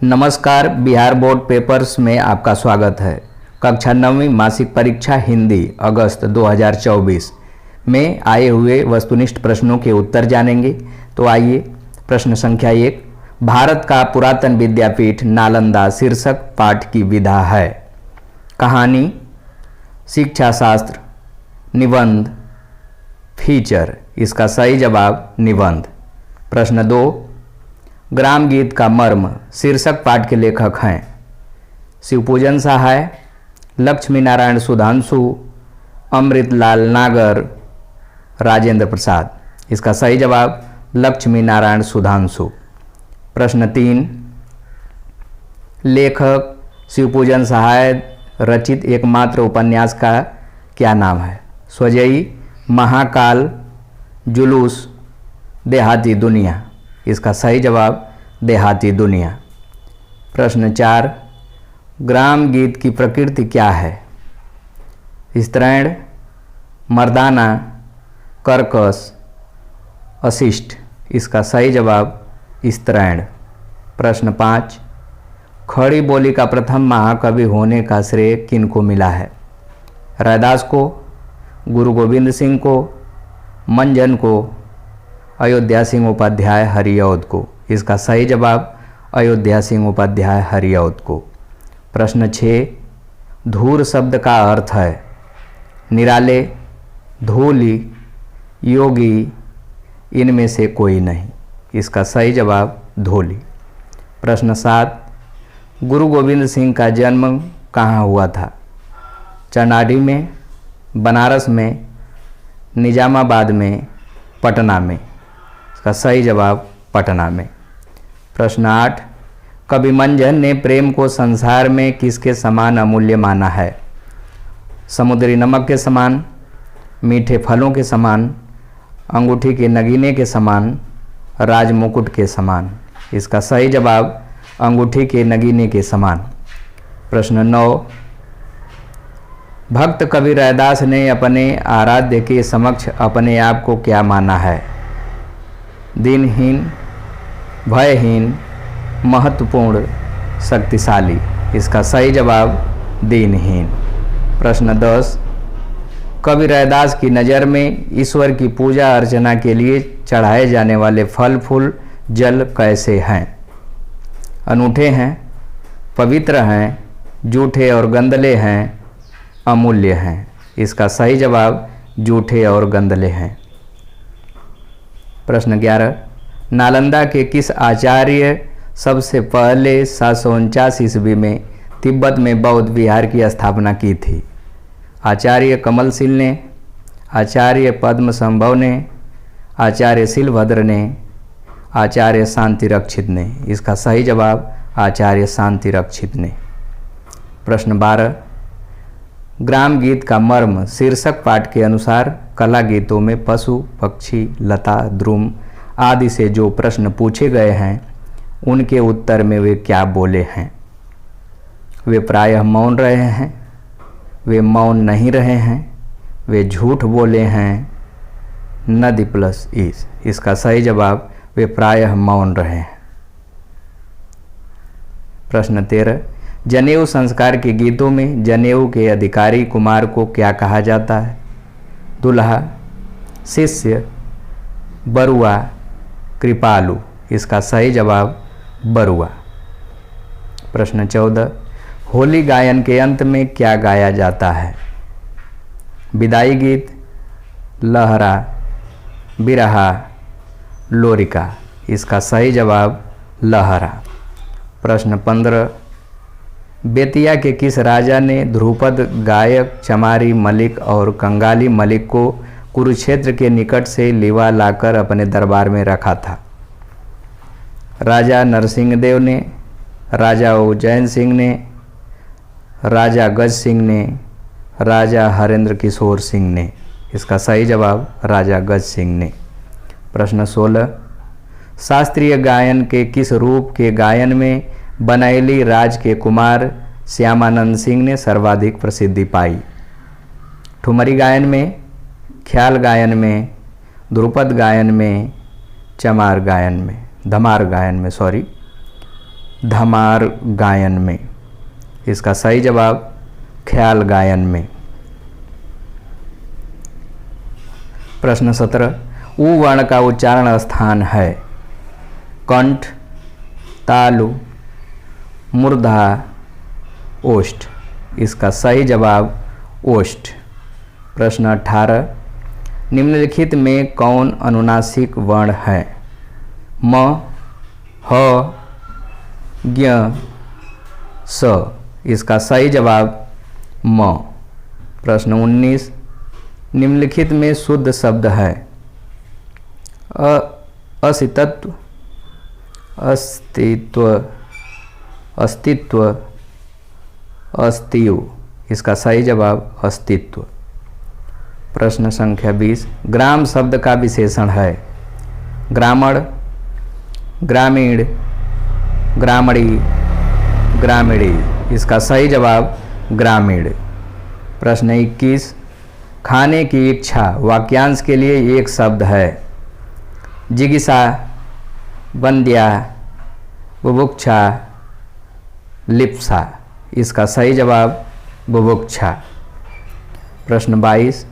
नमस्कार। Bihar board papers में आपका स्वागत है। कक्षा 9वीं मासिक परीक्षा हिंदी अगस्त 2024 में आए हुए वस्तुनिष्ठ प्रश्नों के उत्तर जानेंगे। तो आइए, प्रश्न संख्या 1, भारत का पुरातन विद्यापीठ नालंदा शीर्षक पाठ की विधा है। कहानी, शिक्षा शास्त्र, निबंध, फीचर। इसका सही जवाब निबंध। प्रश्न 2, ग्राम गीत का मर्म शीर्षक पाठ के लेखक हैं शिवपूजन सहाय, लक्ष्मी नारायण सुधांशु, अमृतलाल नागर, राजेंद्र प्रसाद। इसका सही जवाब लक्ष्मी नारायण सुधांशु। प्रश्न 3, लेखक शिवपूजन सहाय रचित एकमात्र उपन्यास का क्या नाम है? स्वजयी, महाकाल, जुलूस, देहाती दुनिया। इसका सही जवाब देहाती दुनिया। प्रश्न 4, ग्राम गीत की प्रकृति क्या है? स्त्रैण, मर्दाना, कर्कश, अशिष्ट। इसका सही जवाब स्त्रैण। प्रश्न 5, खड़ी बोली का प्रथम महाकवि होने का श्रेय किनको मिला है? रैदास को, गुरु गोविंद सिंह को, मंजन को, अयोध्या सिंह उपाध्याय हरिऔध को। इसका सही जवाब अयोध्या सिंह उपाध्याय हरिऔध को। प्रश्न 6, धूर शब्द का अर्थ है निराले, धूली, योगी, इनमें से कोई नहीं। इसका सही जवाब धूली। प्रश्न 7, गुरु गोविंद सिंह का जन्म कहाँ हुआ था? चनाडी में, बनारस में, निजामाबाद में, पटना में। इसका सही जवाब पटना में। प्रश्न 8, कवि मंजन ने प्रेम को संसार में किसके समान अमूल्य माना है? समुद्री नमक के समान, मीठे फलों के समान, अंगूठी के नगीने के समान, राज मुकुट के समान। इसका सही जवाब अंगूठी के नगीने के समान। प्रश्न 9, भक्त कवि रैदास ने अपने आराध्य के समक्ष अपने आप को क्या माना है? दीनहीन, भयहीन, महत्वपूर्ण, शक्तिशाली। इसका सही जवाब दीनहीन। प्रश्न 10, कवि रैदास की नज़र में ईश्वर की पूजा अर्चना के लिए चढ़ाए जाने वाले फल फूल जल कैसे हैं? अनूठे हैं, पवित्र हैं, जूठे और गंदले हैं, अमूल्य हैं। इसका सही जवाब जूठे और गंदले हैं। प्रश्न 11, नालंदा के किस आचार्य सबसे पहले 749 ईस्वी में तिब्बत में बौद्ध विहार की स्थापना की थी? आचार्य कमलशील ने, आचार्य पद्मसंभव ने, आचार्य शिलभद्र ने, आचार्य शांतिरक्षित ने। इसका सही जवाब आचार्य शांतिरक्षित ने। प्रश्न 12, ग्राम गीत का मर्म शीर्षक पाठ के अनुसार कला गीतों में पशु, पक्षी, लता, द्रुम आदि से जो प्रश्न पूछे गए हैं उनके उत्तर में वे क्या बोले हैं? वे प्रायः मौन रहे हैं, वे मौन नहीं रहे हैं, वे झूठ बोले हैं, नदी प्लस इस। इसका सही जवाब वे प्रायः मौन रहे हैं। प्रश्न 13, जनेऊ संस्कार के गीतों में जनेऊ के अधिकारी कुमार को क्या कहा जाता है? दुल्हा, शिष्य, बरुआ, कृपालु। इसका सही जवाब बरुआ। प्रश्न 14, होली गायन के अंत में क्या गाया जाता है? विदाई गीत, लहरा, बिरहा, लोरिका। इसका सही जवाब लहरा। प्रश्न 15, बेतिया के किस राजा ने ध्रुपद गायक चमारी मलिक और कंगाली मलिक को कुरुक्षेत्र के निकट से लिवा लाकर अपने दरबार में रखा था? राजा नरसिंहदेव ने, राजा उज्जैन सिंह ने, राजा गज सिंह ने, राजा हरेंद्र किशोर सिंह ने। इसका सही जवाब राजा गज सिंह ने। प्रश्न 16, शास्त्रीय गायन के किस रूप के गायन में बनैली राज के कुमार श्यामानंद सिंह ने सर्वाधिक प्रसिद्धि पाई? ठुमरी गायन में, ख्याल गायन में, ध्रुपद गायन में, धमार गायन में। धमार गायन में। इसका सही जवाब ख्याल गायन में। प्रश्न 17, उ वर्ण का उच्चारण स्थान है कंठ, तालु, मूर्धा, ओष्ठ। इसका सही जवाब ओष्ठ। प्रश्न 18, निम्नलिखित में कौन अनुनासिक वर्ण है? म, ह, ज्ञ, स। इसका सही जवाब म। प्रश्न 19, निम्नलिखित में शुद्ध शब्द है अस्तित्व, अस्तित्व, अस्तित्व, अस्तित्व। इसका सही जवाब अस्तित्व। प्रश्न संख्या 20, ग्राम शब्द का विशेषण है ग्रामण, ग्रामीण, ग्रामणी, ग्रामीणी। इसका सही जवाब ग्रामीण। प्रश्न 21, खाने की इच्छा वाक्यांश के लिए एक शब्द है जिज्ञासा, वंद्या, बुभुक्षा, लिप्सा। इसका सही जवाब बुभुक्षा। प्रश्न 22,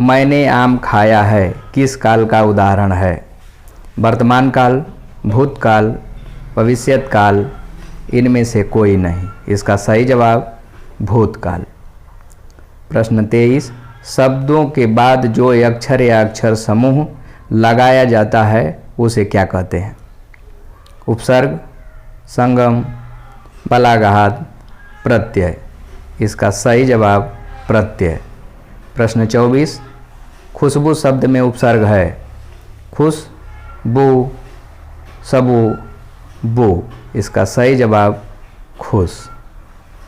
मैंने आम खाया है किस काल का उदाहरण है? वर्तमान काल, भूतकाल, भविष्यत काल, इनमें से कोई नहीं। इसका सही जवाब भूतकाल। प्रश्न 23, शब्दों के बाद जो अक्षर या अक्षर समूह लगाया जाता है उसे क्या कहते हैं? उपसर्ग, संगम, बलाघात, प्रत्यय। इसका सही जवाब प्रत्यय। प्रश्न 24, खुशबू शब्द में उपसर्ग है खुश, बू, सबू, बू। इसका सही जवाब खुश।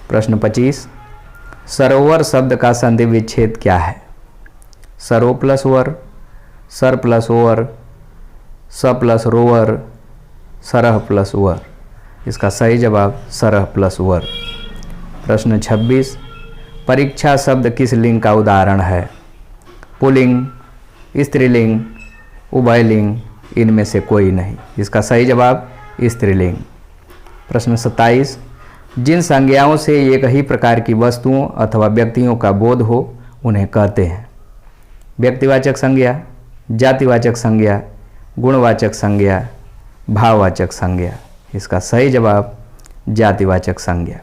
प्रश्न 25, सरोवर शब्द का संधि विच्छेद क्या है? सरो प्लस वर, सर प्लस ओवर, स प्लस रोवर, सरह प्लस वर। इसका सही जवाब सरह प्लस वर। प्रश्न 26, परीक्षा शब्द किस लिंग का उदाहरण है? पुल्लिंग, स्त्रीलिंग, उभयलिंग, इनमें से कोई नहीं। इसका सही जवाब स्त्रीलिंग। प्रश्न 27, जिन संज्ञाओं से एक ही प्रकार की वस्तुओं अथवा व्यक्तियों का बोध हो उन्हें कहते हैं? व्यक्तिवाचक संज्ञा, जातिवाचक संज्ञा, गुणवाचक संज्ञा, भाववाचक संज्ञा। इसका सही जवाब जातिवाचक संज्ञा।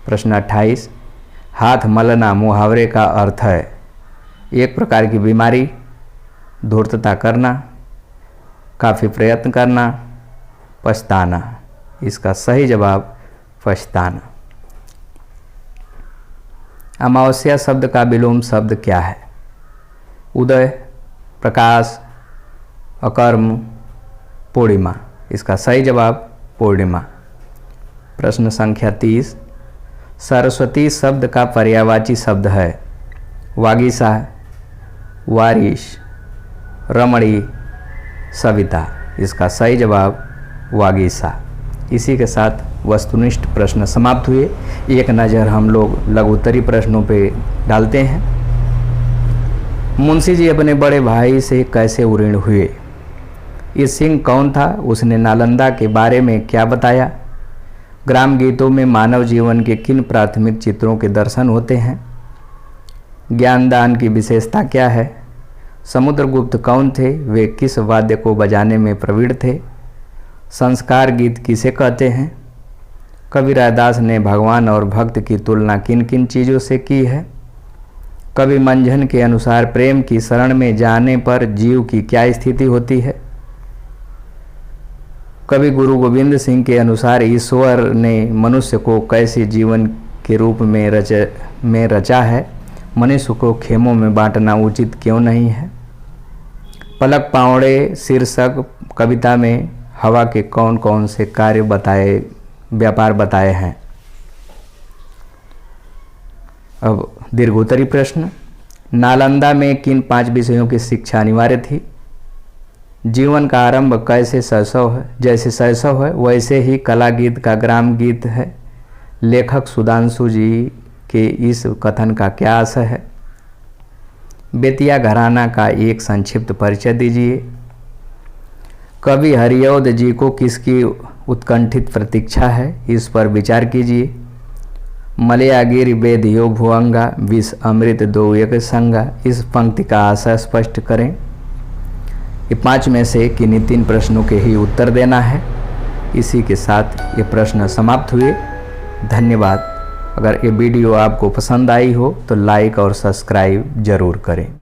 प्रश्न 28, हाथ मलना मुहावरे का अर्थ है एक प्रकार की बीमारी, धूर्तता करना, काफ़ी प्रयत्न करना, पछताना। इसका सही जवाब पछताना। अमावस्या शब्द का विलोम शब्द क्या है? उदय, प्रकाश, अकर्म, पूर्णिमा। इसका सही जवाब पूर्णिमा। प्रश्न संख्या 30, सरस्वती शब्द का पर्यायवाची शब्द है वागीसा, वारिश, रमणी, सविता। इसका सही जवाब वागीसा। इसी के साथ वस्तुनिष्ठ प्रश्न समाप्त हुए। एक नज़र हम लोग लघुत्तरी प्रश्नों पे डालते हैं। मुंशी जी अपने बड़े भाई से कैसे उऋण हुए? ये सिंह कौन था? उसने नालंदा के बारे में क्या बताया? ग्राम गीतों में मानव जीवन के किन प्राथमिक चित्रों के दर्शन होते हैं? ज्ञानदान की विशेषता क्या है? समुद्रगुप्त कौन थे? वे किस वाद्य को बजाने में प्रवीण थे? संस्कार गीत किसे कहते हैं? कवि रायदास ने भगवान और भक्त की तुलना किन किन चीज़ों से की है? कवि मंझन के अनुसार प्रेम की शरण में जाने पर जीव की क्या स्थिति होती है? कवि गुरु गोविंद सिंह के अनुसार ईश्वर ने मनुष्य को कैसे जीवन के रूप में रचा है? मनुष्य को खेमों में बांटना उचित क्यों नहीं है? पलक पावड़े शीर्षक कविता में हवा के कौन कौन से व्यापार बताए हैं? अब दीर्घोत्तरी प्रश्न, नालंदा में किन 5 विषयों की शिक्षा अनिवार्य थी? जीवन का आरंभ कैसे शैशव है? जैसे शैशव है वैसे ही कला गीत का ग्राम गीत है। लेखक सुधांशु जी के इस कथन का क्या आशय है? बेतिया घराना का एक संक्षिप्त परिचय दीजिए। कवि हरिऔध जी को किसकी उत्कंठित प्रतीक्षा है, इस पर विचार कीजिए। मलया गिरि वेद यो भुअंगा विष अमृत दो एक संगा, इस पंक्ति का आशय स्पष्ट करें। ये 5 में से किन्हीं 3 प्रश्नों के ही उत्तर देना है। इसी के साथ ये प्रश्न समाप्त हुए। धन्यवाद। अगर ये वीडियो आपको पसंद आई हो तो लाइक और सब्सक्राइब जरूर करें।